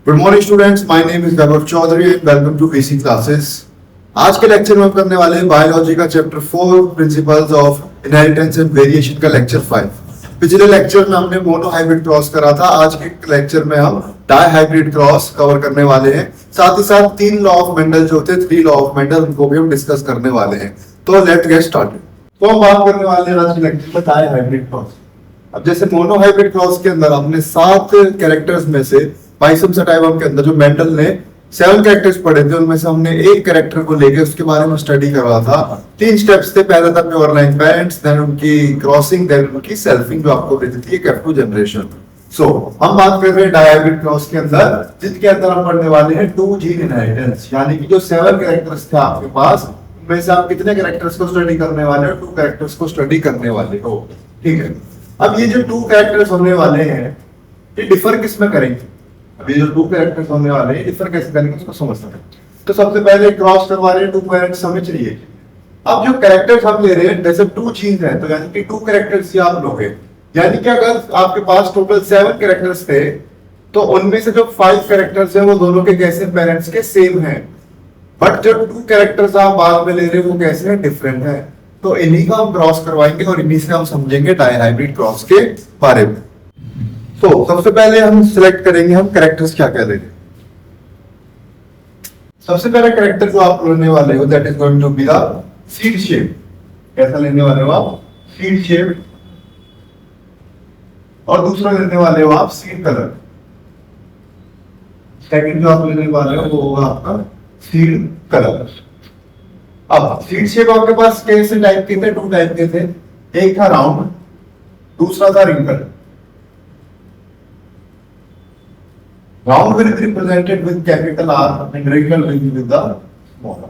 Good morning students, my name is Vaibhav Chaudhary and welcome to basic classes. आज के lecture में हम करने वाले हैं बायोलॉजी का chapter 4 principles of inheritance and variation का लेक्चर 5। पिछले लेक्चर में हमने मोनो हाइब्रिड क्रॉस करा था। आज के लेक्चर में हम डाई हाइब्रिड क्रॉस कवर करने वाले हैं। साथ ही साथ 3 लॉ ऑफ मेंडल जो थे 3 लॉ ऑफ मेंडल, उनको भी हम डिस्कस करने वाले हैं। तो लेट गेट स्टार्टेड। तो हम बात करने वाले हैं आज के लेक्चर में डाई हाइब्रिड क्रॉस। अब जैसे मोनो हाइब्रिड क्रॉस के अंदर हमने 7 कैरेक्टर्स में से पाइसम सटाइवम के अंदर जो मेंडल ने 7 कैरेक्टर्स पढ़े थे, उनमें से हमने एक कैरेक्टर को लेके उसके बारे में स्टडी करवा था। 3 स्टेप्स थे। पहला था प्योर लाइन पेरेंट्स, देन उनकी क्रॉसिंग, देन उनकी सेल्फिंग जो आपको देती थी F2 जनरेशन। सो हम बात कर रहे हैं डाई हाइब्रिड क्रॉस के अंदर, जिसके अंदर हम पढ़ने वाले हैं 2 जीन इनहेरिटेंस, यानी कि जो 7 कैरेक्टर्स थे आपके पास, उनमें से आप कितने कैरेक्टर्स को स्टडी करने वाले हो? 2 कैरेक्टर्स को स्टडी करने वाले हो। ठीक है। अब ये जो 2 कैरेक्टर्स होने वाले हैं, ये डिफर किस में करेंगे? अभी जो 2 कैरेक्टर्स होने वाले हैं, डिफर कैसे करेंगे उसको समझते हैं। तो सबसे पहले क्रॉस करवा रहे हैं 2 पेरेंट्स, हमें चाहिए। अब जो कैरेक्टर्स हम ले रहे हैं, जैसे 2 जीन्स हैं, तो यानी कि 2 कैरेक्टर्स ही आप लोगे। यानी कि अगर आपके पास टोटल 7 कैरेक्टर्स थे, तो उनमें से जो 5 कैरेक्टर्स हैं वो दोनों के कैसे पेरेंट्स के सेम हैं, बट जो 2 कैरेक्टर्स आप बाद में ले रहे हो वो कैसे हैं? डिफरेंट है। तो इन्हीं का हम क्रॉस करवाएंगे और इन्हीं से हम समझेंगे डाई हाइब्रिड क्रॉस के बारे में। तो सबसे पहले हम सिलेक्ट करेंगे हम कैरेक्टर्स क्या क्या लेंगे। सबसे पहला कैरेक्टर जो आप लेने वाले हो, that is going to be the seed shape. कैसा लेने वाले हो आप? Seed shape. और दूसरा लेने वाले हो आप सीड कलर। सेकंड जो आप लेने वाले हो वो होगा आपका सीड कलर। अब सीड शेप आपके पास कैसे टाइप के थे? 2 टाइप के थे। एक था राउंड, दूसरा था wrinkle. Round will be represented with capital R and wrinkle will be with the small r.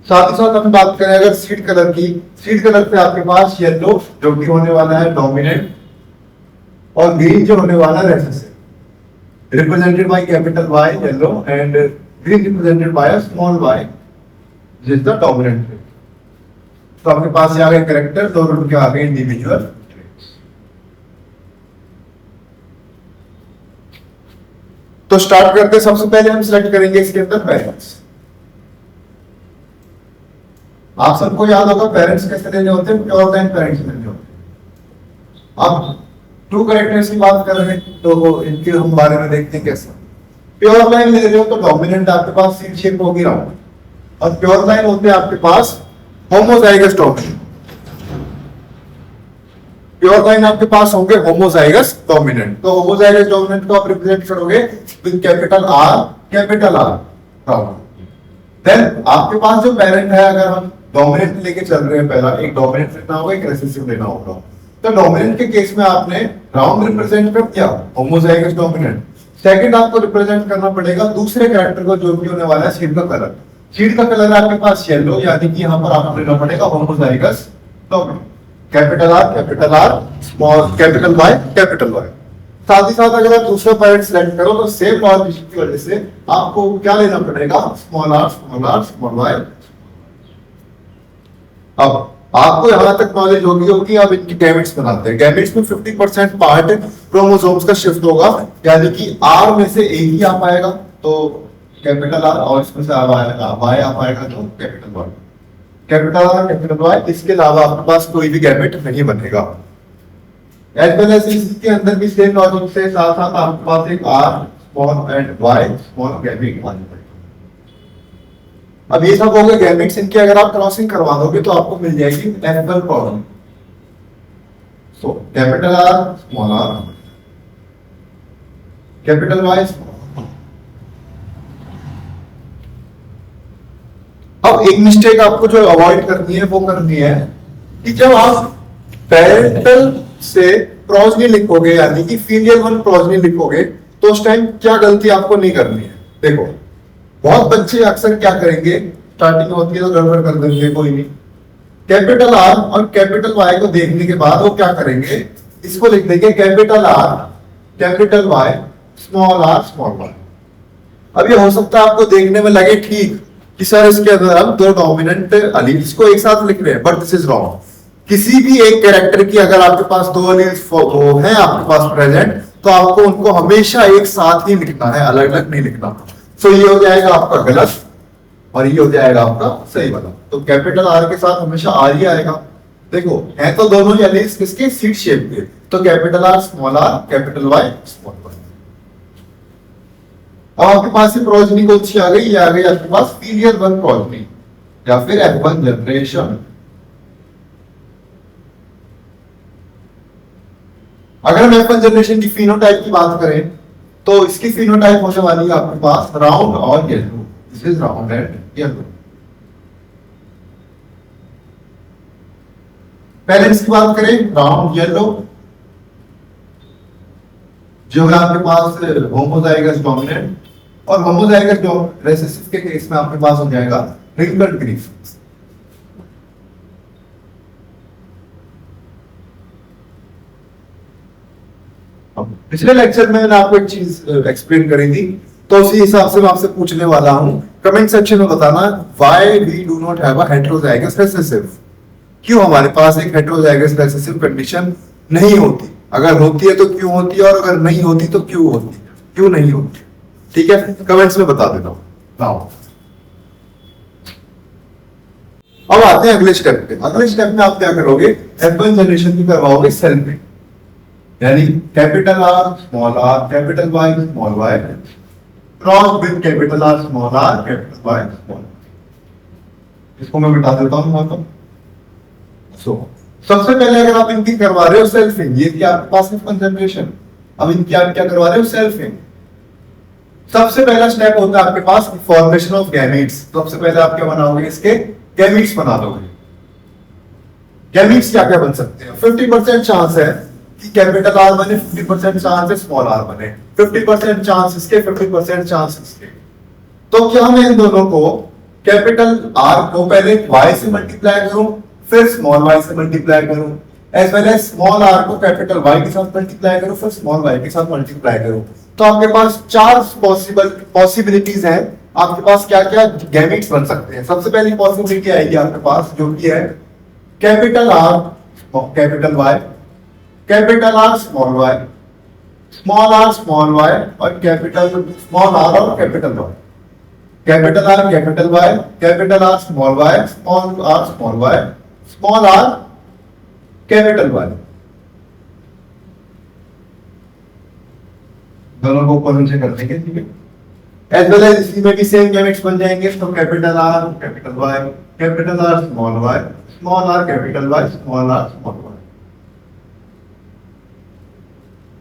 साथ ही साथ हम बात करें अगर सीड कलर की, सीड कलर पे आपके पास येलो जो कि होने वाला है डोमिनेंट, और ग्रीन जो होने वाला है recessive, represented by capital Y yellow and green represented by small y जिस द डोमिनेंट। तो आपके पास ये आ गए कैरेक्टर, दोनों उनके आ गए इंडिविजुअल। तो स्टार्ट करते हैं। सबसे पहले हम सिलेक्ट करेंगे इसके अंदर पेरेंट्स। आप सबको याद होगा पेरेंट्स कैसे लेने होते हैं? प्योर लाइन पेरेंट्स लेने होते हैं। अब 2 कैरेक्टर्स की बात कर रहे हैं, तो इनके हम बारे में देखते हैं कैसे। प्योर लाइन ले रहे हो तो डोमिनेंट आपके पास सीड शेप होगी राउंड, और प्योर लाइन होते हैं आपके पास होमोजाइगस डोमिनेंट। प्योर लाइन आपके पास होंगे होमोजाइगस डोमिनेंट। तो होमोजाइगस डोमिनेंट को आप रिप्रेजेंट करोगे with capital R, capital R round. Then आपके पास जो पेरेंट है, अगर हम डोमिनेंट लेके चल रहे हैं, पहला एक डोमिनेंट लेना होगा, एक रिसेसिव लेना होगा। तो डोमिनेंट के केस में आपने राउंड रिप्रेजेंट कर दिया, होमोजाइगस डोमिनेंट। सेकंड आपको रिप्रेजेंट करना पड़ेगा दूसरे कैरेक्टर को, जो भी होने वाला है सीड का कलर। सीड का कलर आपके पास येलो, यानी कि यहां पर आपको लेना पड़ेगा homozygous dominant. Capital R, small capital Y, capital Y। साथ ही साथ अगर आप दूसरा पेरेंट सिलेक्ट करो तो सेम लॉजिक की वजह से आपको क्या लेना पड़ेगा? Small r, small y। अब आपको यहां तक नॉलेज होगी अब इनकी गैमेट्स बनाते हैं। गैमेट्स में 50% पार्ट क्रोमोसोम्स का शिफ्ट होगा, यानी कि R में से एक ही आ पाएगा तो कैपिटल R, और इसमें से Y आ पाएगा तो capital Y। Capital R, capital Y, इसके अलावा आपके पास कोई भी गैमेट नहीं बनेगा। एज वेल एज इसके अंदर भी सेम लॉजिक से साथ साथ आपके पास एक R small and Y small gamete बनेगा। अब ये सब हो गए गैमेट्स। इनकी अगर आप क्रॉसिंग करवा दोगे तो आपको मिल जाएगी FL problem. So capital R, small r, capital Y, अब एक मिस्टेक आपको जो अवॉइड करनी है वो करनी है कि जब आप पैरेंटल से प्रोजनी लिखोगे, यानी कि फीलियल वन प्रोजनी लिखोगे, तो उस टाइम क्या गलती आपको नहीं करनी है। देखो, बहुत बच्चे अक्सर क्या करेंगे, स्टार्टिंग होती है तो गड़बड़ कर देंगे, कोई नहीं। कैपिटल R और कैपिटल Y को देखने के बाद वो क्या करेंगे, इसको लिख देंगे capital R, capital Y, small r, small y। अब ये हो सकता है आपको देखने में लगे ठीक कि सर इसके अंदर हम 2 डोमिनेंट एलील्स को एक साथ लिख रहे हैं, बट दिस इज रॉन्ग। किसी भी एक कैरेक्टर की अगर आपके पास 2 एलील्स है आपके पास प्रेजेंट, तो आपको उनको हमेशा एक साथ ही लिखना है, अलग अलग नहीं लिखना। तो ये हो जाएगा आपका गलत और ये हो जाएगा आपका सही वाला। तो कैपिटल आर के साथ हमेशा आर ही आएगा। देखो है तो दोनों ही एलिमेंट्स किसके, सीट शेप के, तो capital R small R, capital Y small Y. अब आपके पास ये प्रोजेनी कौन सी आ गई, ये आ गई आपके पास पीरियड वन प्रोजेनी या फिर F1 जनरेशन। अगर हम F1 जनरेशन की फिनोटाइप की बात करें तो इसकी फिनोटाइप होने वाली है आपके पास राउंड और yellow. This is round and yellow. पहले इसकी बात करें राउंड येलो, जो है आपके पास होमोजाइगस डोमिनेंट, और होमोजाइगस रिसेसिव के केस में आपके पास हो जाएगा रिंगल्ड ग्रीफ। पिछले लेक्चर में मैंने आपको एक चीज एक्सप्लेन करी थी, तो उसी हिसाब से मैं आपसे पूछने वाला हूं, कमेंट सेक्शन में बताना why we do not have a heterozygous recessive. क्यों हमारे पास एक हेटेरोजाइगस रिसेसिव कंडीशन नहीं होती, अगर होती है तो क्यों होती है, और अगर नहीं होती तो क्यों होती है, क्यों नहीं होती। ठीक है, कमेंट्स में बता देना। अब आते हैं अगले स्टेप पे। अगले स्टेप में आप क्या करोगे, F1 जनरेशन की करवाओगे सेल में, यानी capital R small R capital Y small Y cross with capital R small R capital Y small. इसको मैं बता देता हूं वहां पर। सबसे पहले अगर आप इनकी करवा रहे हो सेल्फिंग, ये क्या आपके पास F1 जनरेशन, अब इनकी आप क्या करवा रहे हो सेल्फिंग। सबसे पहला स्टेप होता है आपके पास फॉर्मेशन ऑफ गैमीट्स। सबसे पहले आप क्या बनाओगे, इसके गैमीट्स बना दोगे। गैमीट्स क्या क्या बन सकते हैं, 50% चांस है कि कैपिटल आर बने, 50% चांस है स्मॉल आर बने, 50% चांस इसके, 50% चांस इसके। तो क्या मैं इन दोनों को कैपिटल आर को पहले y से मल्टीप्लाई करूं, फिर स्मॉल y से मल्टीप्लाई करूं, as well as small r को कैपिटल Y के साथ मल्टीप्लाई करूं, फिर स्मॉल y के साथ मल्टीप्लाई करूं। तो आपके पास चार पॉसिबिलिटीज हैं। आपके पास क्या क्या गैमेट्स बन सकते हैं। सबसे पहली पॉसिबिलिटी आएगी आपके पास, जो कि है capital R capital Y, capital R small y, small r small y, और कैपिटल स्मॉल r और capital y। Capital R capital Y, capital R small y, small r small y, small r capital Y। दोनों को ऊपर नीचे कर देंगे, ठीक है। एज वेल एज इसी में भी सेम गैमेट्स बन जाएंगे। तो capital R capital Y, capital R small y, small r capital Y, small r small y।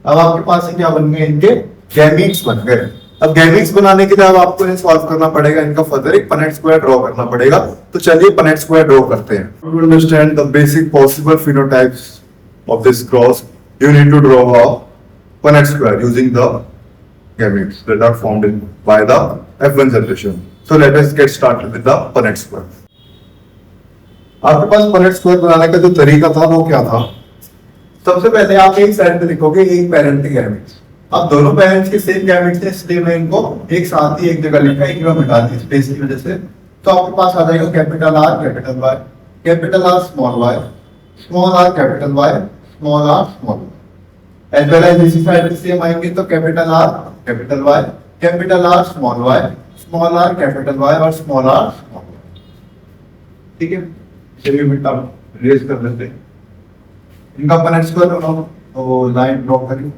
अब आपके पास क्या बन गए, इनके गैमेट्स बन गए। अब गैमेट्स बनाने के लिए अब आपको इन्हें सॉल्व करना पड़ेगा, इनका फर्दर एक पनेट स्क्वायर ड्रॉ करना पड़ेगा। तो चलिए पनेट स्क्वायर ड्रॉ करते हैं। To understand the basic possible phenotypes of this cross, you need to draw a Punnett square using the gametes that are formed by the F1 generation. So let us get started with the Punnett square. आपके पास Punnett square बनाने का जो तरीका था वो क्या था, सबसे पहले आप एक साइड पे लिखोगे एक पेरेंट के गैमेट्स। अब दोनों पेरेंट्स के सेम गैमेट्स हैं, इसलिए मैं इनको एक साथ ही एक जगह लिखा, एक जगह मिटा दी स्पेस की वजह से। तो आपके पास आ जाएगा capital R capital Y, capital R small y, small r capital Y, small r small y। As well as इसी साइड पे सेम आएंगे, तो capital R capital Y, capital R small y, small r capital Y, और small r small y। ठीक है, चलिए बेटा raise कर लेते हैं इनका पनेट स्क्वायर बनाओ। तो लाइन ड्रॉ करिए,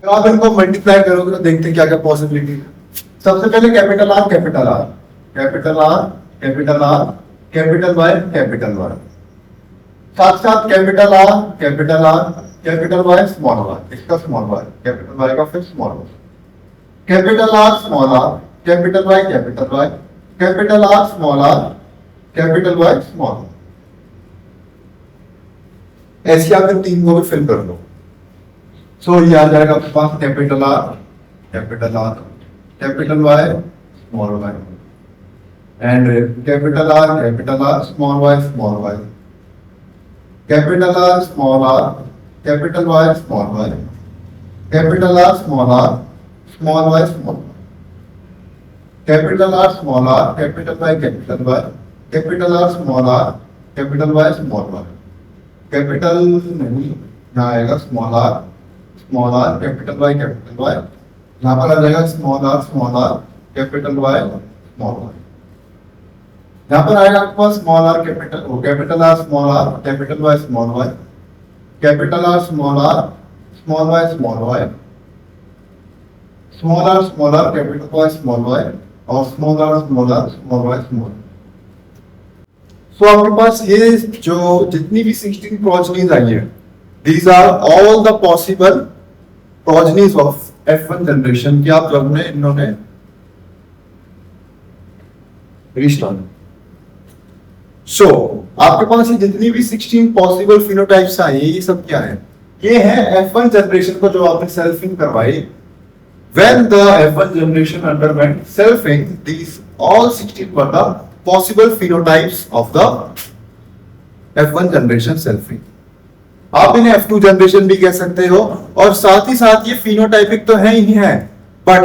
आप इनको मल्टीप्लाई करोगे तो देखते हैं क्या क्या पॉसिबिलिटी है। सबसे पहले capital R capital R, capital R capital R, capital Y capital Y, साथ साथ capital R capital R, capital Y small y, इसका स्मॉल y, कैपिटल Y का फिर small y, capital R small r, capital Y capital Y, capital R small r, capital Y small y। ऐसे आप इन तीन को भी फिल कर लो। सो ये आ जाएगा आपके पास capital R capital R, capital Y small y. And capital R, small y, small y. Capital R, small r, capital Y, small y. Capital R, small y, small y. Capital R, small r, capital Y, capital Y. Capital R, small r, capital Y, small y. Capital नहीं, यहाँ आएगा small R capital Y capital Y, यहाँ पर आ जाएगा small R capital Y small Y, यहाँ पर आएगा आपके पास small R capital R small R capital Y small Y, capital R small Y small Y, small R capital Y small Y और small R small Y small. So आपके पास ये जो जितनी भी 16 प्रोजेनीज आई है, these are all the possible progenies of F1 generation की आप लोग ने इन्होंने रिस्टॉर्ट। सो आपके पास ये जितनी भी 16 पॉसिबल फिनोटाइप्स आई है, ये सब क्या है? ये है F1 जनरेशन को जो आपने सेल्फिंग करवाई। When the F1 generation underwent selfing, these all 16 were the possible phenotypes of the F1 generation selfing। आप इन्हें F2 जनरेशन भी कह सकते हो, और साथ ही साथ ये फिनोटाइपिक तो है ही है, but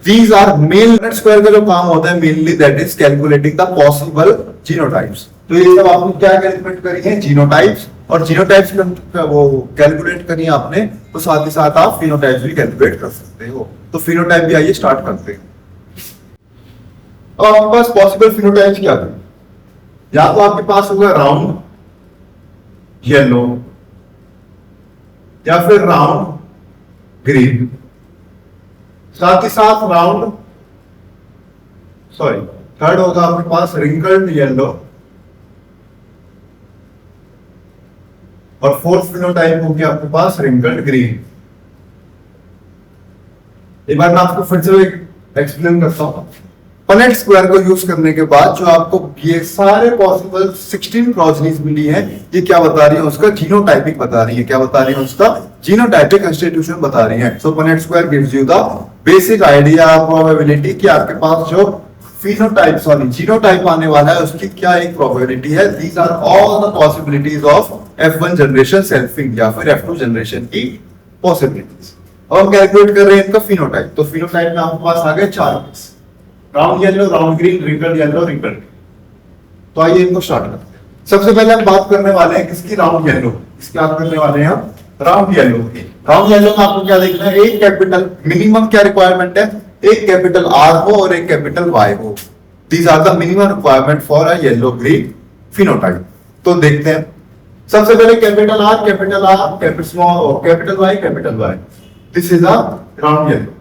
these are main square का जो काम होता है mainly that is calculating the possible genotypes. तो ये सब आपने क्या कैलकुलेट करी है? जीनोटाइप्स, और जीनोटाइप्स वो कैलकुलेट करी आपने, तो साथ ही साथ आप फिनोटाइप्स भी कैलकुलेट कर सकते हो। तो फिनोटाइप भी आइए स्टार्ट करते हैं। अब आपके पास पॉसिबल फिनोटाइप्स क्या है? या तो आपके पास होगा राउंड येलो, या फिर राउंड ग्रीन, साथ ही साथ राउंड थर्ड होगा आपके पास रिंकल्ड येलो, और फोर्थ फिनोटाइप होगी आपके पास रिंकल्ड ग्रीन। एक बार मैं आपको फिर से एक्सप्लेन करता हूं। पनेट स्क्वायर को यूज करने के बाद जो आपको ये सारे पॉसिबल 16 प्रोजेनीज मिली है, ये क्या बता रही है? उसका जीनोटाइपिक बता रही है। क्या बता रही है? उसका जीनोटाइपिक कंस्टिट्यूशन बता रही है। So punnett square gives you the basic idea, probability कि आपके पास जो फिनोटाइप जीनोटाइप आने वाला है उसकी क्या एक प्रोबेबिलिटी है। These are all the possibilities of F1 generation selfing या फिर F2 जनरेशन की पॉसिबिलिटीज। और हम कैलकुलेट कर रहे हैं इनका फिनोटाइप। तो फिनोटाइप में आपके पास आ गए 4 case, round yellow, round green, wrinkled yellow, wrinkled green. तो आइए इनको स्टार्ट करते हैं। सबसे पहले हम बात करने वाले हैं किसकी? Round yellow. इसकी बात करने वाले हैं हम राउंड येलो की। राउंड येलो में आपको क्या देखना है? एक कैपिटल मिनिमम क्या रिक्वायरमेंट है? एक कैपिटल R हो और एक कैपिटल Y हो। These are the minimum requirement for a yellow green phenotype. तो देखते हैं। सबसे पहले capital R, capital small, capital Y। This is a round yellow.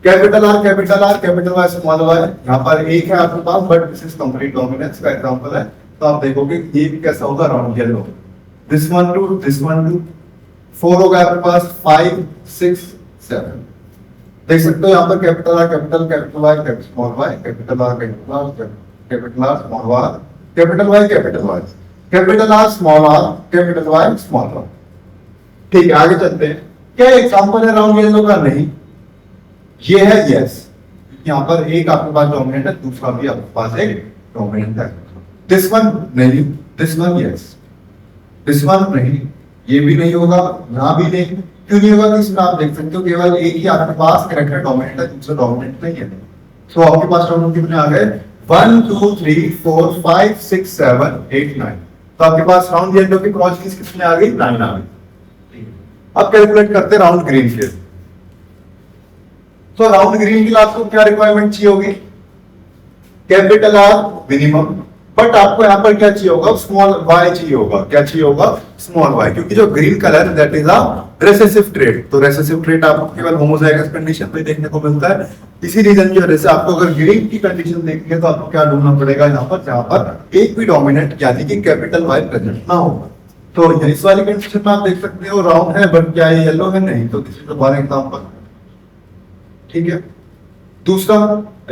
Capital R, capital Y, small y। यहाँ पर एक है आपके पास, but this is complete dominance का एग्जांपल है। तो आप देखोगे ये भी कैसा होगा? Round yellow. This one two 4 होगा आपके पास, 5 6 7। देख सकते हो यहाँ पर capital R, capital Y, capital small y, capital R, capital R, small y, capital Y, capital R, small r, capital Y, small r। ठीक है, आगे चलते हैं। क्या एग्जांपल है राउंड येलो का? नहीं, ये है यस। यहाँ पर एक आपके पास डोमिनेंट है, दूसरा भी आपके पास एक डोमिनेंट है। दिस वन नहीं, this one yes, this one नहीं, ये भी नहीं होगा, यहाँ भी नहीं। क्यों नहीं होगा? इसमें आप देख सकते हो केवल एक ही आपके पास करेक्टर डोमिनेंट है, दूसरा डोमिनेंट नहीं है। सो आपके पास डोमिनेंट कितने आ गए? 1 2 3 4 5 6 7 8 9। तो आपके पास राउंड येलो की प्रोबेबिलिटीज कितने आ गई? 9 आ गई। अब कैलकुलेट करते हैं राउंड ग्रीन के। तो राउंड ग्रीन के लिए आपको क्या रिक्वायरमेंट चाहिए होगी? कैपिटल R मिनिमम, बट आपको यहाँ पर क्या चाहिए होगा? स्मॉल y चाहिए होगा। क्या चाहिए होगा? स्मॉल y, क्योंकि जो green colour that is a recessive trait. तो रेसेसिव ट्रेट आपको केवल होमोजाइगस कंडीशन में देखने को मिलता है। इसी रीजन की वजह से आपको अगर ग्रीन की कंडीशन देखनी है तो आपको क्या ढूंढना पड़ेगा यहाँ पर, जहां पर एक भी डोमिनेंट यानी कि कैपिटल Y प्रेजेंट ना होगा। तो इस वाली कंडीशन में आप देख सकते हो राउंड है, बट क्या ये येलो है? नहीं। तो दिस इज वन एग्जांपल। ठीक है। दूसरा,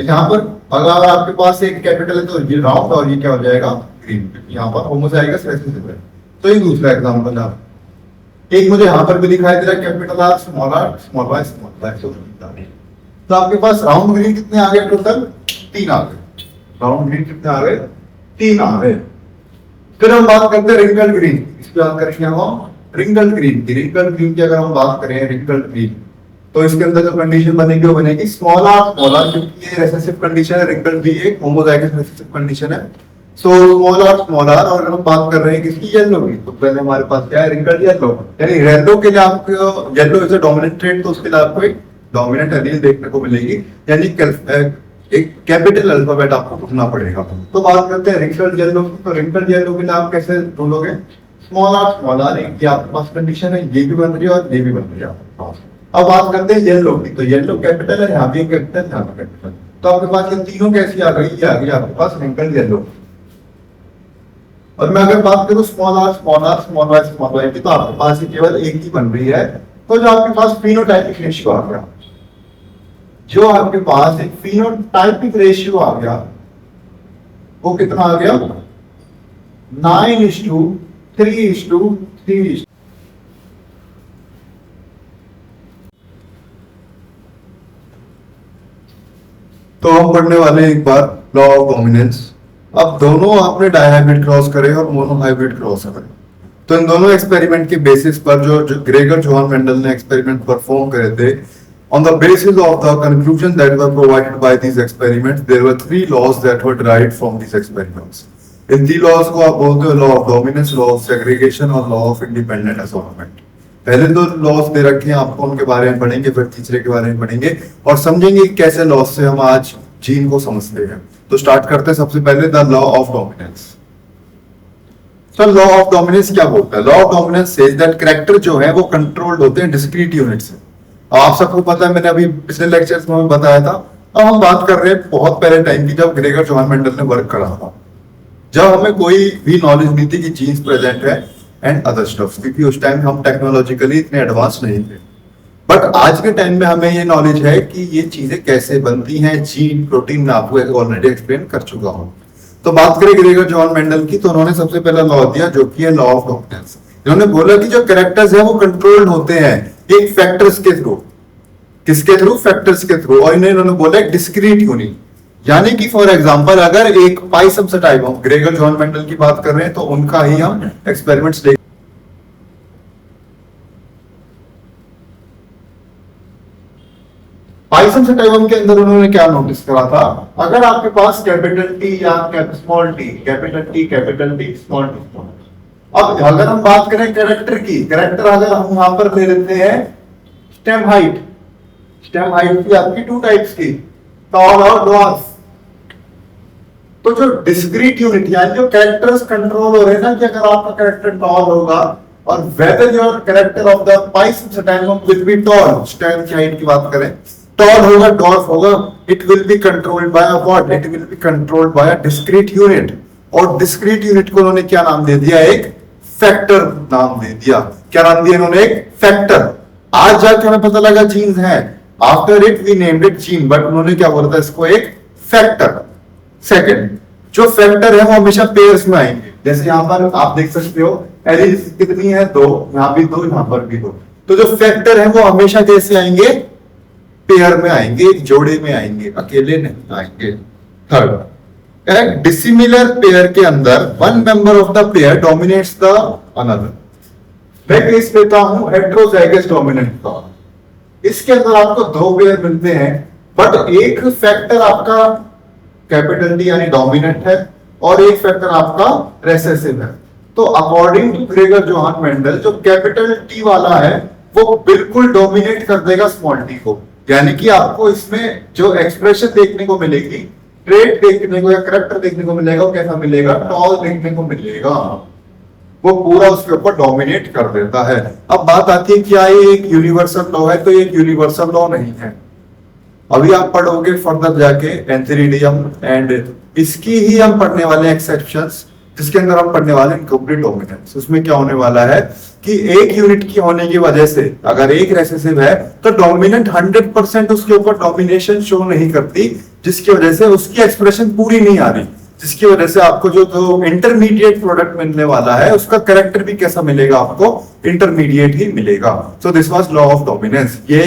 यहाँ पर अगर आपके पास एक कैपिटल है तो ये राउंड, और ये क्या हो जाएगा? ग्रीन। यहाँ पर होमोजाइगस रेसेसिव है। तो ये दूसरा एग्जांपल है। एक मुझे यहाँ पर भी दिखाई दे रहा है capital R, small y, small y। तो आपके पास राउंड ग्रीन कितने आ गए टोटल? 3 आ गए। राउंड ग्रीन कितने आ गए? 3 आ गए। फिर हम बात करते हैं रिंकल ग्रीन। इसकी बात करेंगे हम रिंकल ग्रीन की। रिंकल ग्रीन की अगर हम बात करें रिंकल ग्रीन, तो इसके अंदर जो कंडीशन बनेगी वो बनेगी स्मॉल आर, क्योंकि ये रिसेसिव कंडीशन है। रिंकल भी एक होमोजाइगस रिसेसिव कंडीशन है। सो स्मॉल आर और अगर हम बात कर रहे हैं किसकी? येलो की, तो पहले हमारे पास क्या है? Wrinkle yellow. यानी येलो के लिए आपको yellow is a dominant trade, तो उसके लिए आपको एक डोमिनेंट एलील देखने को मिलेगी, यानी एक कैपिटल अल्फाबेट आपको लिखना पड़ेगा। तो बात करते हैं रिंकल येलो की। तो रिंकल येलो के लिए आप कैसे ढूंढोगे? स्मॉल आर ये आपके पास कंडीशन है, ये भी बन रही है और ये भी बन रही है आपके पास। अब बात करते हैं येलो की। तो येलो कैपिटल है, यहाँ भी कैपिटल, यहाँ भी कैपिटल। तो आपके पास ये तीनों कैसी आ गई? ये आ गई आपके पास रिंकल येलो। और मैं अगर बात करूं स्मॉल वाई की, तो आपके पास केवल एक ही बन रही है। तो जो आपके पास फिनोटाइपिक रेशियो आ गया, जो आपके पास एक फिनोटाइपिक रेशियो आ गया, वो कितना आ गया? 9:3:3। तो हम पढ़ने वाले हैं एक बार लॉ ऑफ डोमिनेंस। अब दोनों आपने डायहाइब्रिड क्रॉस करे और मोनोहाइब्रिड क्रॉस करे, तो इन दोनों एक्सपेरिमेंट के बेसिस पर जो ग्रेगर जोहान मेंडल ने एक्सपेरिमेंट परफॉर्म करे थे, on the basis of the conclusion that were provided by these experiments, there were 3 laws that were derived from these experiments. In 3 laws को आप बोलते हो law of dominance, law of segregation और law of independent assortment. पहले 2 loss दे रखे हैं आपको, उनके बारे में पढ़ेंगे, फिर तीसरे के बारे में पढ़ेंगे और समझेंगे कैसे लॉस से हम आज जीन को समझते हैं। तो स्टार्ट करते हैं सबसे पहले द लॉ ऑफ डोमिनेंस। तो लॉ ऑफ डोमिनेंस क्या बोलता है? Law of dominance says that character जो है वो कंट्रोल्ड होते हैं डिस्क्रीट यूनिट से। आप सबको पता है, मैंने अभी पिछले लेक्चर्स में बताया था। अब हम बात कर रहे हैं बहुत पहले टाइम की, जब ग्रेगर जोहान मेंडल ने वर्क करा था, जब हमें कोई भी नॉलेज नहीं थी कि जीन्स प्रेजेंट है एंड अदर स्टफ, क्योंकि उस टाइम हम टेक्नोलॉजिकली इतने एडवांस नहीं थे। बट आज के टाइम में हमें ये नॉलेज है कि ये चीजें कैसे बनती हैं। जीन, प्रोटीन मैं आपको ऑलरेडी एक्सप्लेन कर चुका हूं। तो बात करें ग्रेगर जोहान मेंडल की, तो उन्होंने सबसे पहला लॉ दिया जो कि है लॉ ऑफ डोमिनेंस। इन्होंने बोला कि जो कैरेक्टर्स है वो कंट्रोल्ड होते हैं एक फैक्टर्स के थ्रू। किसके थ्रू? फैक्टर्स के थ्रू। और इन्होंने बोला डिस्क्रीट यूनिट, यानी कि फॉर एग्जांपल अगर एक Pisum type of Gregor Johann Mendel की बात कर रहे हैं, तो उनका ही हम एक्सपेरिमेंट्स देख। पाइसम टाइप के अंदर उन्होंने क्या नोटिस करा था? अगर आपके पास कैपिटल टी या small T, capital T small T. अब अगर हम बात करें कैरेक्टर की, कैरेक्टर अगर हम यहां पर ले लेते हैं स्टेम हाइट की आपकी 2 टाइप्स की, टॉल और ड्वार्फ। तो जो डिस्क्रीट यूनिट यानी जो कैरेक्टर्स कंट्रोल हो रहे हैं ना, कि अगर आपका कैरेक्टर टॉल होगा और whether your character of the Pisum type will be toll, stem की हाइट की बात करें, टॉल होगा, डॉर्फ होगा, it will be controlled by a what? It will be controlled by a discrete unit. और discrete unit को उन्होंने क्या नाम दे दिया? एक फैक्टर नाम दे दिया। क्या नाम दिया इन्होंने? एक फैक्टर। आज जाके हमें पता लगा जीन है, after it we named it gene, but उन्होंने क्या बोला था इसको? एक फैक्टर। सेकंड, जो फैक्टर है वो हमेशा पेयर्स में आएंगे। जैसे यहां पर आप देख सकते हो एलिस कितनी है? 2, यहां भी 2, यहां पर भी 2। तो जो फैक्टर है वो हमेशा कैसे आएंगे? पेयर में आएंगे, जोड़े में आएंगे, अकेले नहीं आएंगे। थर्ड, एक डिसिमिलर पेयर के अंदर one member of the pair dominates the another. मैं केस लेता हूं हेटेरोजाइगस डोमिनेंट का। इसके अंदर आपको 2 पेयर मिलते हैं, बट एक फैक्टर आपका कैपिटल डी यानी डोमिनेंट है और एक फैक्टर आपका रेसेसिव है। तो according to Gregor Johann Mendel, जो कैपिटल टी वाला है वो बिल्कुल डोमिनेट कर देगा स्मॉल टी को। यानी कि आपको इसमें जो एक्सप्रेशन देखने को मिलेगी, ट्रेट देखने को या कैरेक्टर देखने को मिलेगा, वो कैसा मिलेगा? टॉल देखने को मिलेगा। वो पूरा उसके ऊपर डोमिनेट कर देता है। अब बात आती है क्या ये एक यूनिवर्सल लॉ है? तो ये एक यूनिवर्सल लॉ नहीं है। अभी आप पढ़ोगे फर्दर जाके एंथेरिडियम एंड इसकी ही हम पढ़ने वाले एक्सेप्शंस, जिसके अंदर हम पढ़ने वाले इनकम्प्लीट डोमिनेंस। उसमें क्या होने वाला है कि एक यूनिट की होने की वजह से अगर एक रेसेसिव है तो डोमिनेंट 100% उसके ऊपर डोमिनेशन शो नहीं करती, जिसकी वजह से उसकी एक्सप्रेशन पूरी नहीं आ रही, जिसकी वजह से आपको जो इंटरमीडिएट प्रोडक्ट मिलने वाला है उसका कैरेक्टर भी कैसा मिलेगा? आपको इंटरमीडिएट ही मिलेगा। So this was law of dominance. ये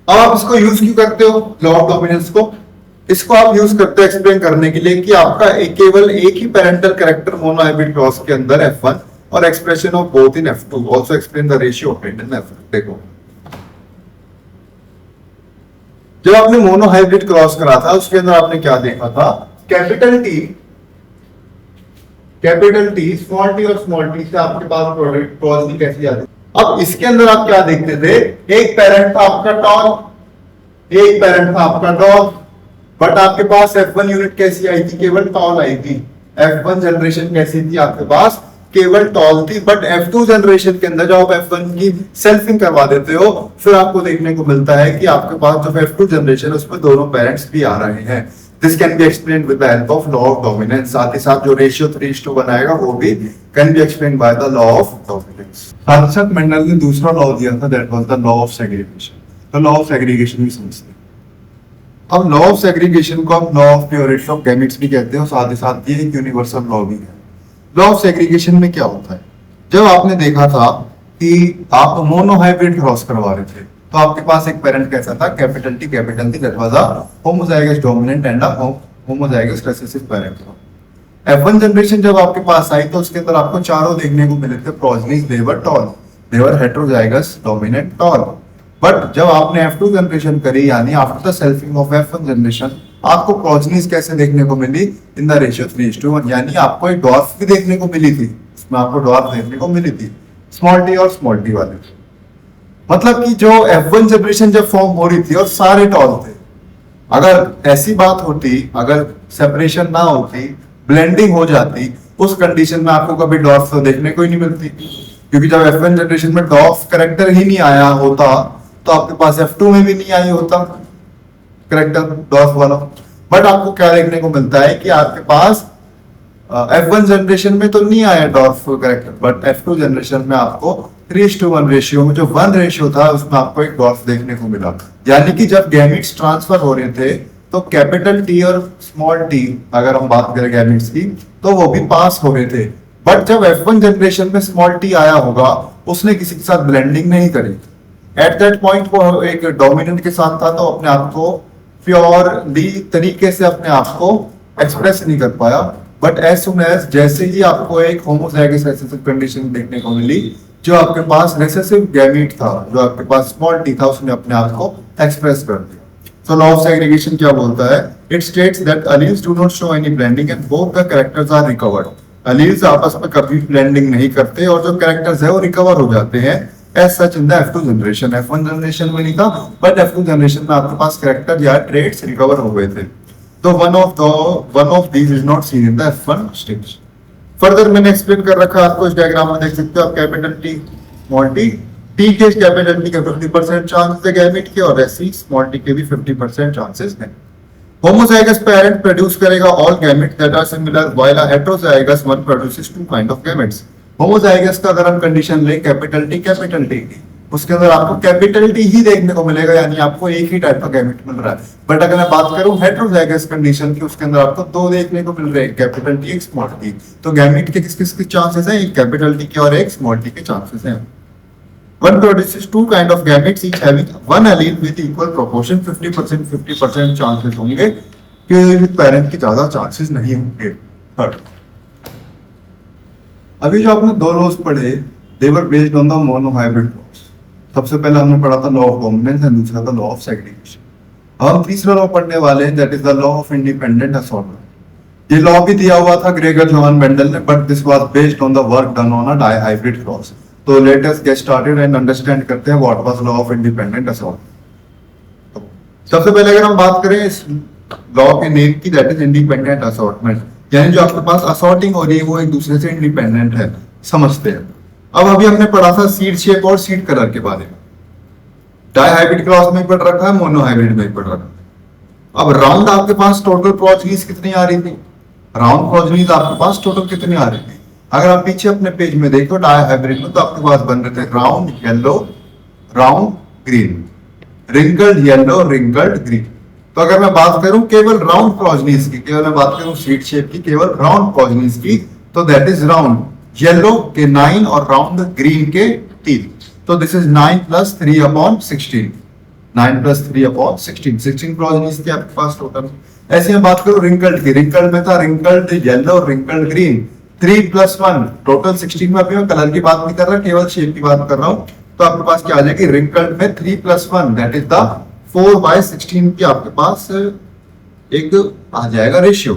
अब आप इसको यूज क्यों करते हो लॉ ऑफ डोमिनेंस को? इसको आप यूज करते हो एक्सप्लेन करने के लिए कि आपका केवल एक ही पेरेंटल कैरेक्टर मोनोहाइब्रिड क्रॉस के अंदर F1 और expression of both in F2 also explain the ratio obtained in F2। देखो जब आपने मोनोहाइब्रिड क्रॉस करा था उसके अंदर आपने क्या देखा था, कैपिटल टी स्मॉल टी से आपके पास प्रोबेबिलिटी कैसी आती है। अब इसके अंदर आप क्या देखते थे, एक पेरेंट था आपका टॉल, एक पेरेंट था आपका डॉग, बट आपके पास F1 यूनिट कैसी आई थी, केवल टॉल आई थी। F1 जनरेशन कैसी थी आपके पास, केवल टॉल थी। बट F2 जनरेशन के अंदर जब आप F1 की सेल्फिंग करवा देते हो फिर आपको देखने को मिलता है कि आपके पास जो F2 जनरेशन है उसमें दोनों पेरेंट्स भी आ रहे हैं। This can be explained with the help of law of dominance. साथ ही साथ जो रेशियो 3:1 आएगा वो भी can be explained by the law of dominance. Harshad Mendel ने दूसरा लॉ दिया था, that was the law of segregation. तो लॉ ऑफ सेग्रीगेशन भी समझते हैं। अब लॉ ऑफ सेग्रीगेशन को आप law of purity of gametes भी कहते हैं, साथ ही साथ ये एक यूनिवर्सल लॉ भी है। लॉ ऑफ सेग्रीगेशन में क्या होता है, जब आपने देखा था कि आप मोनोहाइब्रिड क्रॉस करवा रहे थे तो आपके पास एक पेरेंट कैसा था, capital T that was a homozygous dominant and a homozygous recessive parent. F1 generation जब आपके पास आई तो उसके अंदर आपको चारों देखने को मिले थे progenies, they were tall, they were heterozygous dominant tall. But जब आपने F2 जनरेशन करी यानी after the selfing of F1 generation आपको प्रोजेनीज कैसे देखने को मिली, इन द रेशियो 3:1, यानी आपको एक डॉर्फ भी देखने को मिली थी, इसमें आपको डॉर्फ देखने को मिली थी, स्मॉल टी और स्मॉल टी वाले। मतलब कि जो F1 जनरेशन जब फॉर्म हो रही थी और सारे टॉल थे, अगर ऐसी बात होती, अगर सेपरेशन ना होती, ब्लेंडिंग हो जाती, उस कंडीशन में आपको कभी डॉर्फ तो देखने को ही नहीं मिलती, क्योंकि जब F1 जनरेशन में डॉर्फ कैरेक्टर ही नहीं आया होता तो आपके पास F2 में भी नहीं आई होता कैरेक्टर डॉर्फ वाला। बट आपको क्या देखने को मिलता है कि आपके पास F1 जनरेशन में तो नहीं आया dwarf character, but F2 generation में आपको 3:1 रेशियो में जो 1 रेशियो था उसमें आपको एक डॉर्फ देखने को मिला। यानी कि जब गैमेट्स ट्रांसफर हो रहे थे तो कैपिटल टी और स्मॉल टी, अगर हम बात करें गैमेट्स की, तो वो भी पास हो रहे थे। बट जब F1 जनरेशन में स्मॉल टी आया होगा उसने किसी के साथ ब्लेंडिंग नहीं करी, एट दैट पॉइंट वो एक डोमिनेंट के साथ था तो अपने आप को प्योरली तरीके से अपने आप को एक्सप्रेस नहीं कर पाया। बट एज सुन एज जैसे ही आपको एक होमोजाइगस रिसेसिव कंडीशन देखने को मिली, जो आपके पास रिसेसिव गैमेट था, जो आपके पास स्मॉल टी था, उसने अपने आप को एक्सप्रेस कर दिया। So law of segregation क्या बोलता है? It states that alleles do not show any blending and both the characters are recovered. Alleles आपस में कभी blending नहीं करते और जो characters है वो recover हो जाते हैं। As such in the F2 generation, F1 generation में नहीं था, but F2 generation में आपके पास character या traits recover हो गए थे। तो one of these is not seen in the F1 stage. Further मैंने explain कर रखा है, आपको इस diagram में देख सकते हो आप capital T, small t, T के कैपिटल टी के 50% चांसेस है गैमेट के और ऐसी स्मॉल टी के भी 50% चांसेस हैं। होमोजाइगस पेरेंट प्रोड्यूस करेगा all gamete that are similar while a heterozygous one produces two kind of gametes. Homozygous का अगर हम कंडीशन ले कैपिटल टी की, उसके अंदर आपको कैपिटल टी ही देखने को मिलेगा, यानी आपको एक ही टाइप का गैमेट मिल रहा है। बट अगर मैं बात करूं हेटेरोजाइगस कंडीशन की, उसके अंदर आपको दो देखने को मिल रहे हैं, कैपिटल टी एक स्मॉल टी। तो गैमेट के किस किस के चांसेस हैं? एक कैपिटल टी के और एक स्मॉल टी के चांसेस हैं। One produces two kind of gametes each having one allele with equal proportion 50% chances होंगे कि पेरेंट के ज्यादा चांसेस नहीं होंगे। थर्ड, अभी जो आपने दो लॉज पढ़े they were based on the monohybrid laws। सबसे पहले हमने पढ़ा था लॉ ऑफ डोमिनेंस एंड दूसरा था लॉ ऑफ सेग्रीगेशन। हम तीसरा लॉ पढ़ने वाले हैं, that is the law of independent assortment. ये लॉ भी दिया हुआ था ग्रेगर जोहान मेंडल ने, but this was based on the work done on a dihybrid cross. तो let us get started and understand करते हैं what was law of independent assortment. सबसे पहले अगर हम बात करें इस लॉ के नेम की, दैट इज इंडिपेंडेंट असॉर्टमेंट, यानी जो आपके पास असॉर्टिंग हो रही है वो एक दूसरे से इंडिपेंडेंट है, समझते हैं। अब अभी हमने पढ़ा था सीड शेप और सीड कलर के बारे में, डाइहाइब्रिड क्रॉस में पढ़ रखा है, मोनोहाइब्रिड में पढ़ रखा है। अब राउंड आपके पास टोटल प्रोजेनीज कितनी आ रही थी? राउंड प्रोजेनीज आपके पास टोटल कितनी आ रही थी? अगर आप पीछे अपने पेज में देखो डाइहाइब्रिड में, तो आपके पास बन रहे थे round yellow, round green, wrinkled yellow, wrinkled green. तो अगर मैं बात करूं केवल राउंड प्रोजेनीज की, केवल मैं बात करूं सीड शेप की, केवल राउंड प्रोजेनीज की, तो दैट इज राउंड येलो के 9 और राउंड ग्रीन के 3। तो this is 9 + 3/16। 9 plus 3 upon 16 16 progenies थी आपके पास टोटल। ऐसे में बात करो रिंकल्ड की, रिंकल्ड में था रिंकल्ड येलो और रिंकल्ड ग्रीन, 3 प्लस 1 टोटल 16 में। अभी मैं कलर की बात नहीं कर रहा, केवल शेप की बात कर रहा हूं। तो आपके पास क्या आ जाएगी, रिंकल्ड में 3 प्लस 1 दैट इज द 4/16 की आपके पास एक आ जाएगा रेशियो।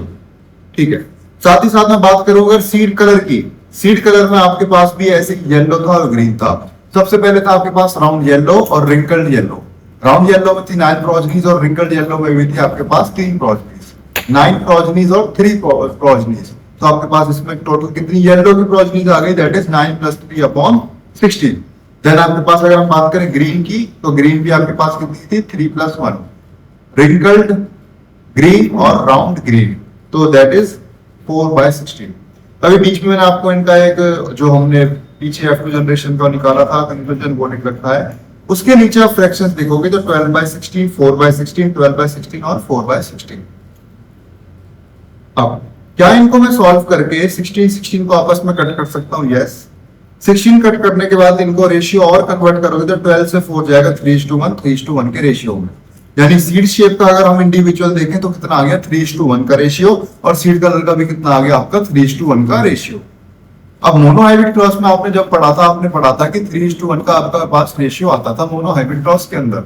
ठीक है, साथ ही साथ में बात करूं अगर सीड कलर की, सीड कलर में आपके पास भी ऐसे येलो था और ग्रीन था। सबसे पहले था आपके पास राउंड येलो और रिंकल्ड येलो। राउंड येलो में थी 9 प्रोजेनीज और रिंकल्ड येलो में भी थी आपके पास 3 प्रोजेनीज, 9 प्रोजेनीज और 3 प्रोजेनीज। तो आपके पास इसमें टोटल कितनी येलो की प्रोजेनीज आ गई, that is 9 plus 3 upon 16। Then आपके पास अगर हम बात करें ग्रीन की, तो ग्रीन भी आपके पास कितनी थी, 3 प्लस 1, रिंकल्ड ग्रीन और राउंड ग्रीन, तो दैट इज 4/16। अभी बीच में मैंने आपको इनका एक जो हमने पीछे F2 जनरेशन का निकाला था कंक्लूजन वो लिख रखा है, उसके नीचे आप फ्रैक्शंस देखोगे तो 12/16, 4/16, 12/16 और 4/16। अब क्या इनको मैं सॉल्व करके 16 को आपस में कट कर सकता हूं? यस। 16 कट करने के बाद इनको रेशियो और कन्वर्ट करोगे तो 12 से 4 जाएगा 3:1, 3:1 के रेशियो में। यानी सीड शेप का अगर हम इंडिविजुअल देखें तो कितना आ गया, 3:1 का रेशियो, और सीड कलर का भी कितना आ गया आपका, 3:1 का रेशियो। अब मोनो हाइब्रिड क्रॉस में आपने जब पढ़ा था, आपने पढ़ा था कि 3:1 का आपका पास रेशियो आता था मोनो हाइब्रिड क्रॉस के अंदर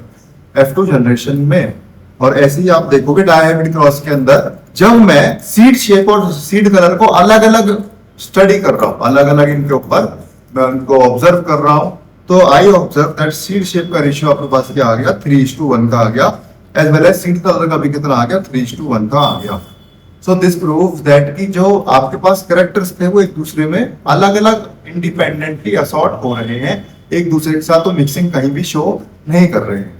F2 जनरेशन में। और ऐसे ही आप देखोगे डाई हाइब्रिड क्रॉस के अंदर, जब मैं सीड शेप और सीड कलर को अलग अलग स्टडी कर रहा हूं, अलग अलग इनके ऊपर मैं उनको ऑब्जर्व कर रहा हूं, तो I observe that seed shape का रेशियो आपके पास क्या आ गया, 3:1 का आ गया, as well as seed colour का भी कितना आ गया, 3:1 का आ गया। सो दिस प्रूव्स दैट कि जो आपके पास कैरेक्टर्स थे वो एक दूसरे में अलग अलग इंडिपेंडेंटली असॉर्ट हो रहे हैं एक दूसरे के साथ, तो मिक्सिंग कहीं भी शो नहीं कर रहे हैं।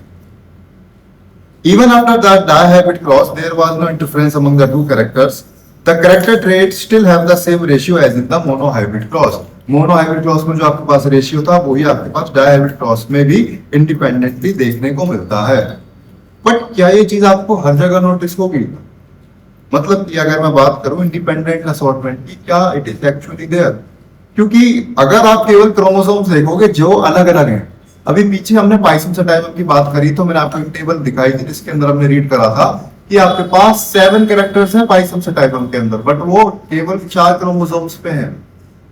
Even after that dihybrid cross, there was no interference among the two characters. The character traits still have the same ratio as in the monohybrid cross. Monohybrid cross में जो आपके पास रेशियो था वही आपके पास डायहाइब्रिड क्रॉस में भी independently देखने को मिलता है। बट क्या ये चीज आपको हर जगह नोटिस होगी? मतलब कि अगर मैं बात करूं इंडिपेंडेंट असॉर्टमेंट की, क्या इट इज एक्चुअली देयर? क्योंकि अगर आप केवल क्रोमोसोम्स देखोगे जो अलग अलग हैं, अभी पीछे हमने पाइसमसेटाइलम की बात करी तो मैंने आपको एक टेबल दिखाई थी जिसके अंदर हमने रीड करा था कि आपके पास 7 कैरेक्टर्स हैं पाइसमसेटाइलम के अंदर, बट वो केवल 4 क्रोमोसोम्स पे हैं।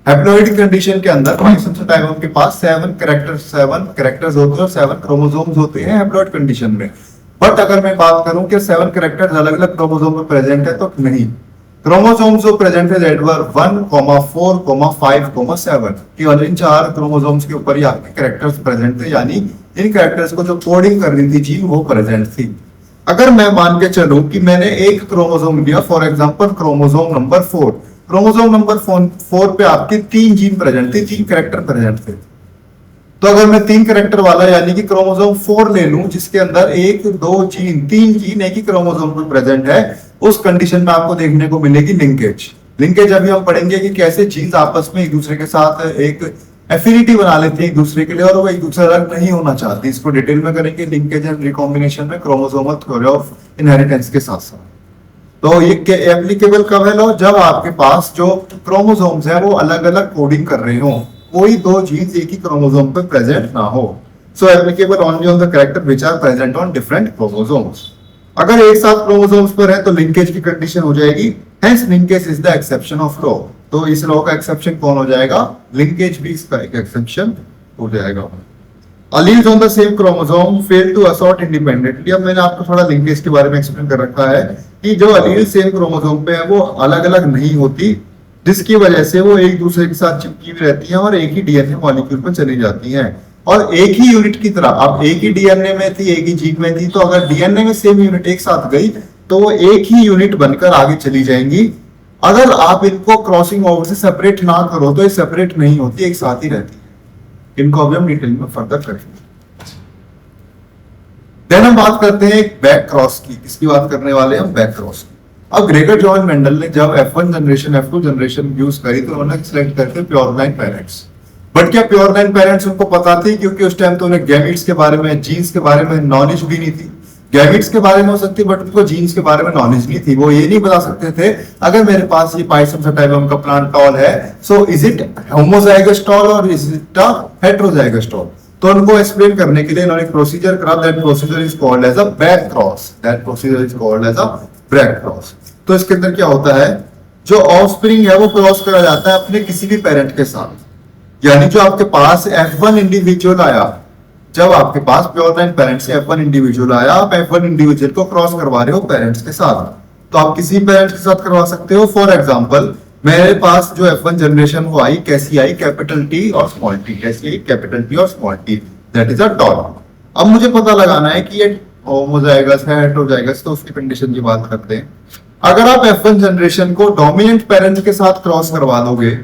हैप्लॉइड कंडीशन के अंदर पाइसमसेटाइलम के पास 7 कैरेक्टर्स होते हैं और 7 क्रोमोसोम्स होते हैं हैप्लॉइड कंडीशन में। बट अगर मैं बात करूं कि 7 कैरेक्टर्स अलग अलग क्रोमोसोम में प्रेजेंट है तो नहीं, क्रोमोसोम्स जो प्रेजेंट है दैट वर 1, 4, 5, 7 केवल इन 4 क्रोमोसोम्स के ऊपर ही आपके कैरेक्टर्स प्रेजेंट थे, यानी इन कैरेक्टर्स को जो कोडिंग कर रही थी जीन वो प्रेजेंट थी। अगर मैं मान के चलूं कि मैंने एक क्रोमोसोम लिया, for example chromosome number 4, chromosome number 4 पे आपके 3 जीन प्रेजेंट थे, 3 कैरेक्टर प्रेजेंट थे। तो अगर मैं 3 कैरेक्टर वाला यानी कि क्रोमोसोम 4 ले लूं जिसके अंदर 1, 2 जीन 3 जीन एक ही क्रोमोसोम में प्रेजेंट है, उस कंडीशन में आपको देखने को मिलेगी लिंकेज। लिंकेज अभी हम पढ़ेंगे कि कैसे जीन्स आपस में एक दूसरे के साथ एक एफिनिटी बना लेते हैं एक दूसरे के लिए और वो एक दूसरे अलग नहीं होना चाहती। इसको डिटेल में करेंगे लिंकेज एंड रिकॉम्बिनेशन में क्रोमोसोमल थ्योरी ऑफ इनहेरिटेंस के साथ साथ। तो ये एप्लीकेबल कब है लो? जब आपके पास जो क्रोमोसोम्स है वो अलग अलग कोडिंग कर रहे हो, कोई 2 जीन्स एक ही क्रोमोसोम पे प्रेजेंट ना हो। So applicable only on the character which are present on different chromosomes. अगर एक साथ क्रोमोसोम्स पर है तो लिंकेज की कंडीशन हो जाएगी, hence linkage is the exception of law. तो इस लॉ का एक्सेप्शन कौन हो जाएगा? लिंकेज भी इसका एक एक्सेप्शन हो जाएगा। Alleles on the same chromosome fail to assort independently। अब मैंने आपको थोड़ा लिंकेज के बारे में एक्सप्लेन कर रखा है कि जो अलील सेम क्रोमोसोम पे है वो अलग अलग नहीं होती, जिसकी वजह से वो एक दूसरे के साथ चिपकी हुई रहती हैं और एक ही डीएनए मॉलिक्यूल पर चली जाती हैं और एक ही यूनिट की तरह। अब एक ही डीएनए में थी, एक ही जीन में थी, तो अगर डीएनए में सेम यूनिट एक साथ गई तो वो एक ही यूनिट बनकर आगे चली जाएंगी। अगर आप इनको क्रॉसिंग ओवर से सेपरेट ना करो तो ये सेपरेट नहीं होती, एक साथ ही रहती है। इनको अभी हम डिटेल में फर्दर करेंगे। देन हम बात करते हैं एक बैक क्रॉस की। किसकी बात करने वाले हैं हम? बैक क्रॉस की। अब ग्रेगर जॉन मेंडल ने जब F1 generation F2 generation use करी तो उन्होंने सिलेक्ट करते प्योर लाइन पेरेंट्स। बट क्या प्योर लाइन पेरेंट्स उनको पता थी? क्योंकि उस टाइम तो उन्हें गैमेट्स के बारे में, जीन्स के बारे में नॉलेज भी नहीं थी। गैमेट्स के बारे में हो सकती बट उनको जीन्स के बारे में नॉलेज नहीं थी। वो ये नहीं बता सकते थे अगर मेरे पास ये पाइसमसेटाइलम का प्लांट टॉल है, so is it homozygous tall और is it a heterozygous tall? तो उनको एक्सप्लेन करने के लिए इन्होंने एक प्रोसीजर करा, that procedure is called as a back cross, that procedure is called as a back cross. तो इसके अंदर क्या होता है, जो ऑफस्प्रिंग है वो क्रॉस करा जाता है अपने किसी भी पेरेंट के साथ। यानी जो आपके पास F1 इंडिविजुअल आया, जब आपके पास प्योर लाइन पेरेंट्स से F1 इंडिविजुअल आया, आप F1 इंडिविजुअल को क्रॉस करवा रहे हो पेरेंट्स के साथ, तो आप किसी पेरेंट्स के साथ करवा सकते हो। फॉर एग्जांपल मेरे पास जो F1 जनरेशन वो आई, कैसी आई, कैपिटल टी और स्मॉल टी, कैसी आई, कैपिटल टी और small T, that is a tall. अब मुझे पता लगाना है कि ये होमोजाइगस है, हेटेरोजाइगस, तो उसकी कंडीशन की बात करते हैं। अगर आप F1 जनरेशन को डोमिनेंट पेरेंट के साथ क्रॉस करवा दोगे,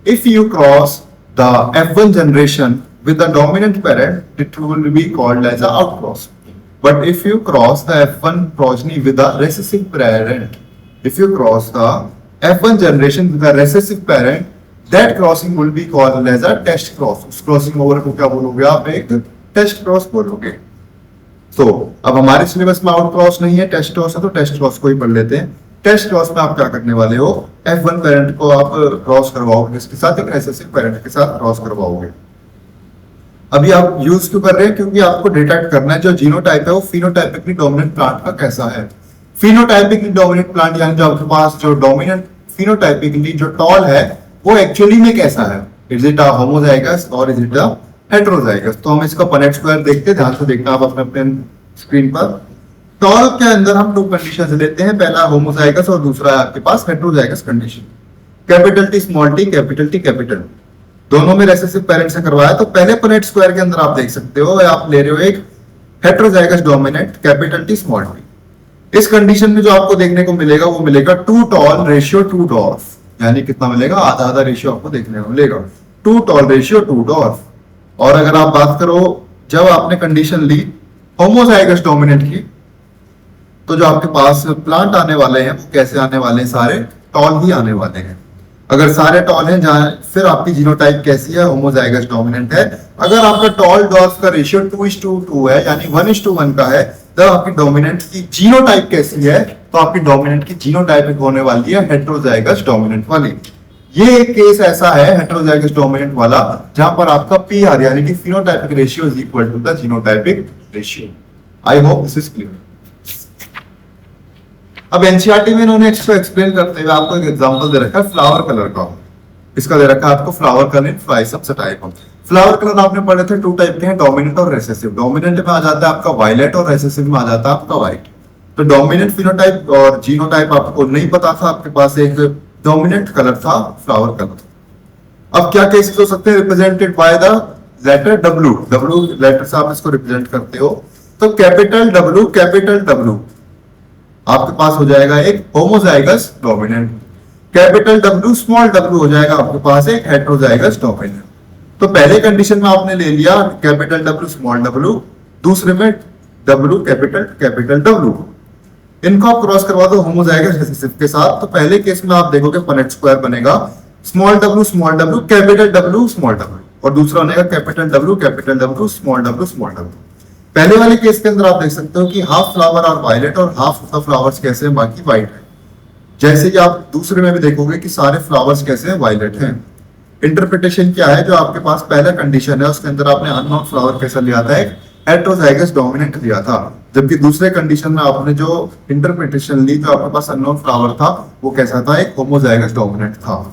if you cross the F1 generation with the dominant parent, it will be called as a outcross. But if you cross the F1 progeny with the recessive parent, if you cross the F1 generation with the recessive parent, that crossing will be called as a test cross. उस crossing over को क्या बोलोगे आप, एक test cross बोलोगे। तो अब हमारे सिलेबस में आउट क्रॉस नहीं है, टेस्ट क्रॉस है, तो टेस्ट क्रॉस को ही पढ़ लेते हैं। टेस्ट क्रॉस में आप क्या करने वाले हो, F1 पेरेंट को आप क्रॉस करवाओगे, इसके साथ एक रेसेसिव पेरेंट के साथ क्रॉस करवाओगे। अभी आप यूज क्यों कर रहे हैं, क्योंकि आपको डिटेक्ट करना है जो जीनोटाइप है वो फिनोटाइपिकली डोमिनेंट प्लांट का कैसा है। फिनोटाइपिकली डोमिनेंट प्लांट यानी जो आपके पास जो डोमिनेंट फिनोटाइपिकली जो टॉल है वो एक्चुअली में कैसा है, इज इट अ होमोजाइगस और इज इट अ हेटेरोजाइगस। तो हम इसका पनेट स्क्वायर देखते हैं, ध्यान से देखना आप अपने स्क्रीन पर। टॉल के अंदर हम दो कंडीशंस लेते हैं, पहला होमोजाइगस और दूसरा है आपके पास heterozygous condition. Capital T small T, capital T capital, दोनों में रेसेसिव पेरेंट से करवाया। तो पहले पनेट स्क्वायर के अंदर आप देख सकते हो, आप ले रहे हो एक heterozygous dominant capital T small T. इस कंडीशन में जो आपको देखने को मिलेगा वो मिलेगा 2 टॉल रेशियो 2 डॉर्फ, यानी कितना मिलेगा, आधा आधा रेशियो आपको देखने को मिलेगा, 2 टॉल रेशियो 2 डॉर्फ। और अगर आप बात करो जब आपने कंडीशन ली होमोजाइगस डोमिनेंट की, तो जो आपके पास प्लांट आने वाले हैं वो कैसे आने वाले हैं, सारे टॉल ही आने वाले हैं। अगर सारे टॉल हैं जहां, फिर आपकी जीनोटाइप कैसी है, होमोजाइगस डोमिनेंट है। अगर आपका टॉल डॉर्फ का रेशियो 2:2 है, यानी 1:1 का है, तब आपकी डोमिनेंट की जीनोटाइप कैसी है, तो आपकी डोमिनेंट की जीनोटाइप होने वाली है हेटेरोजाइगस डोमिनेंट वाली। ये एक केस ऐसा है हेटेरोजाइगस डोमिनेंट वाला जहां पर आपका पीआर यानी कि phenotypic ratio is equal to the genotypic ratio. I hope this is clear. अब एनसीईआरटी में इन्होंने इसको एक्सप्लेन करते हुए आपको एक एग्जांपल दे रखा है फ्लावर कलर का। इसका दे रखा है आपको फ्लावर कलर इन फ्लाइसम्स टाइप ऑफ। फ्लावर कलर आपने पढ़े थे 2 टाइप के हैं, डोमिनेंट और रेसेसिव। डोमिनेंट में आ जाता है आपका वायलेट और रेसेसिव में आ जाता है आपका व्हाइट। तो डोमिनेंट फिनोटाइप और जीनोटाइप आपको नहीं पता था, आपके पास एक डोमिनेंट कलर था फ्लावर कलर। अब क्या केसेस हो सकते हैं, represented by the letter W। W letter से आप इसको रिप्रेजेंट करते हो, तो कैपिटल W आपके पास हो जाएगा एक homozygous dominant. Capital W small w हो जाएगा आपके पास एक हेटेरोजाइगस डोमिनेंट। तो पहले कंडीशन में आपने ले लिया कैपिटल W स्मॉल w, दूसरे में W कैपिटल W। इनको आप क्रॉस करवा दो होमोजाइगस रिसेसिव के साथ, तो पहले केस में आप देखोगे पनेट स्क्वायर बनेगा small w capital W small w, और दूसरा बनेगा कैपिटल W स्मॉल w। पहले वाले केस के अंदर आप देख सकते हो कि हाफ फ्लावर और वायलेट और हाफ ऑफ द फ्लावर्स कैसे हैं, बाकी व्हाइट है। जैसे कि आप दूसरे में भी देखोगे कि सारे फ्लावर्स कैसे हैं, वायलेट हैं। इंटरप्रिटेशन क्या है, जो आपके पास पहला कंडीशन है उसके अंदर आपने अननोन फ्लावर कैसा लिया था, एक हेटेरोजाइगस डोमिनेंट लिया था, जबकि दूसरे कंडीशन में आपने जो इंटरप्रिटेशन ली, जो आपके पास अननोन फ्लावर था वो कैसा था, एक होमोजाइगस डोमिनेंट था।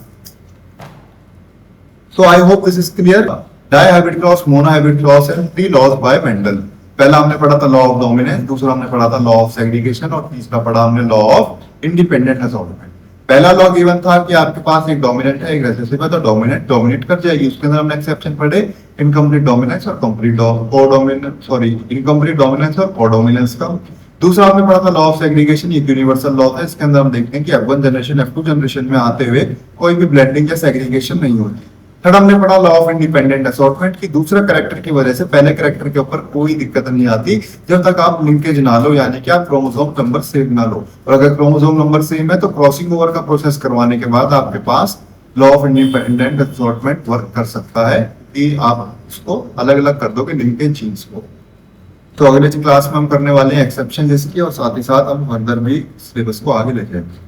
So I hope this is clear. Dihybrid cross, monohybrid cross and 3 laws by Mendel. पहला हमने पढ़ा था लॉ ऑफ डोमिनेंस, दूसरा हमने पढ़ा था लॉ ऑफ सेग्रीगेशन, और तीसरा पढ़ा हमने लॉ ऑफ इंडिपेंडेंट असॉर्टमेंट। पहला लॉ गिवन था कि आपके पास एक डोमिनेंट है एक रेसेसिव है, तो डोमिनेंट डोमिनेट कर जाएगी। उसके अंदर हमने एक्सेप्शन पढ़े इनकम्प्लीट डोमिनेंस और कंप्लीट इनकम्प्लीट डोमिनेंस और कोडोमिनेंस का। दूसरा हमने पढ़ा था लॉ ऑफ सेग्रीगेशन, ये यूनिवर्सल लॉ है। इसके अंदर हम देखते हैं कि F1 जनरेशन F2 जनरेशन में आते हुए कोई भी ब्लेंडिंग या सेग्रीगेशन नहीं होती। थर्ड हमने पढ़ा लॉ ऑफ इंडिपेंडेंट असॉर्टमेंट की, दूसरे कैरेक्टर की वजह से पहले कैरेक्टर के ऊपर कोई दिक्कत नहीं आती जब तक आप लिंकेज ना लो, यानी कि आप क्रोमोसोम नंबर सेम ना लो। और अगर क्रोमोसोम नंबर सेम है तो क्रॉसिंग ओवर का प्रोसेस करवाने के बाद आपके पास law of independent assortment work कर सकता है कि आप उसको अलग अलग कर दोगे लिंकेज जीन्स को। तो अगले क्लास में हम करने वाले हैं एक्सेप्शन इसकी, और साथ ही साथ हम फर्दर भी सिलेबस को आगे ले जाएंगे।